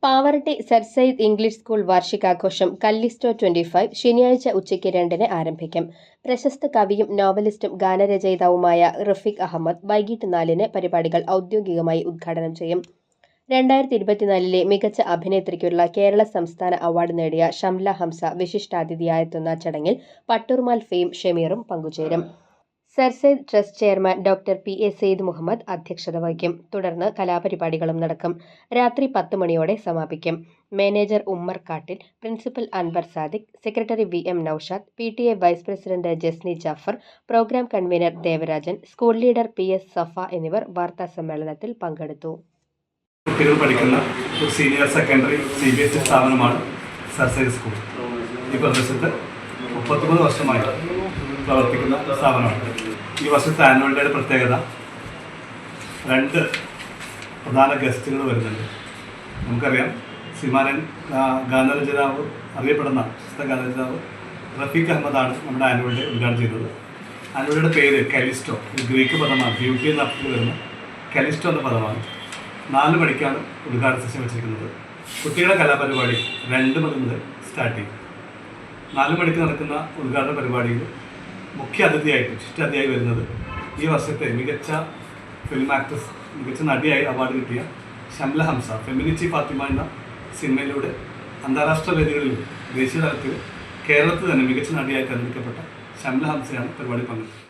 Pavaratti sir Syed English school വാർഷികാഘോഷം Callisto 25 ശനിയാഴ്ച ഉച്ചയ്ക്ക് 2-ന് ആരംഭിക്കും. പ്രശസ്ത കവിയും നോവലിസ്റ്റും ഗാനരചയിതാവുമായ റഫീഖ് അഹമ്മദ് വൈകിട്ട് 4-ന് പരിപാടികൾ ഔദ്യോഗികമായി ഉദ്ഘാടനം ചെയ്യും. 2024 മികച്ച അഭിനേത്രിക്കുള്ള കേരള സംസ്ഥാന അവാർഡ് നേടിയ ഷംല ഹംസ വിശിഷ്ടാതിഥിയായെത്തുന്ന ചടങ്ങിൽ പട്ടൂർമാൽ ഫെയിം ഷമീറും പങ്കുചേരും. Sir Syed trust chairman doctor P A. Syed Muhammad അധ്യക്ഷത വഹിക്കും. തുടർന്ന് കലാപരിപാടികളും നടക്കും. രാത്രി 10 മണിയോടെ സമാപിക്കും. Manager Ummer Kattil, principal Anwar Sadiq, secretary V M. Noushad, PTA vice president Jasni Jafar, programme convener Devarajan, school leader P S. Safa എന്നിവർ വാർത്താസമ്മേളനത്തിൽ പങ്കെടുത്തു. കുട്ടികൾ പഠിക്കുന്ന ഒരു സീനിയർ സെക്കൻഡറി CBSE സ്ഥാപനമാണ് സർ സയ്യിദ് സ്കൂൾ. ഈ പ്രദേശത്ത് 33 വർഷമായി പ്രവർത്തിക്കുന്ന സ്ഥാപനമാണ്. ഈ വർഷത്തെ ആനുവൽ ഡേയുടെ പ്രത്യേകത 2 പ്രധാന ഗസ്റ്റുകൾ വരുന്നുണ്ട്. നമുക്കറിയാം, സിമാരൻ ഗാനരചയിതാവ് അറിയപ്പെടുന്ന ഗാനരചയിതാവ് റഫീഖ് അഹമ്മദാണ് നമ്മുടെ ആനുവൽ ഡേ ഉദ്ഘാടനം ചെയ്തത്. ആനുവൽ ഡേയുടെ പേര് കലിസ്റ്റോ, ഗ്രീക്ക് പദമാണ്. ബ്യൂട്ടി എന്ന അർത്ഥത്തിൽ വരുന്ന കലിസ്റ്റോ എന്ന പദമാണ്. 4 മണിക്കാണ് ഉദ്ഘാടന സെഷൻ വെച്ചിരിക്കുന്നത്. കുട്ടികളുടെ കലാപരിപാടി 2 മണി മുതൽ സ്റ്റാർട്ട് ചെയ്യും. 4 മണിക്ക് നടക്കുന്ന ഉദ്ഘാടന പരിപാടിയിൽ മുഖ്യ അതിഥിയായിട്ട് വിശിഷ്ടാതിഥിയായി വരുന്നത് ഈ വർഷത്തെ മികച്ച ഫിലിം ആക്ട്രസ്, മികച്ച നടിയായി അവാർഡ് കിട്ടിയ ഷംല ഹംസ, ഫെമിനിച്ചി ഫാത്തിമ എന്ന സിനിമയിലൂടെ അന്താരാഷ്ട്ര വേദികളിലും ദേശീയ തലത്തിൽ കേരളത്തിൽ തന്നെ മികച്ച നടിയായി തിരഞ്ഞെടുക്കപ്പെട്ട ഷംല ഹംസയാണ് പരിപാടി പങ്കെടുക്കുന്നത്.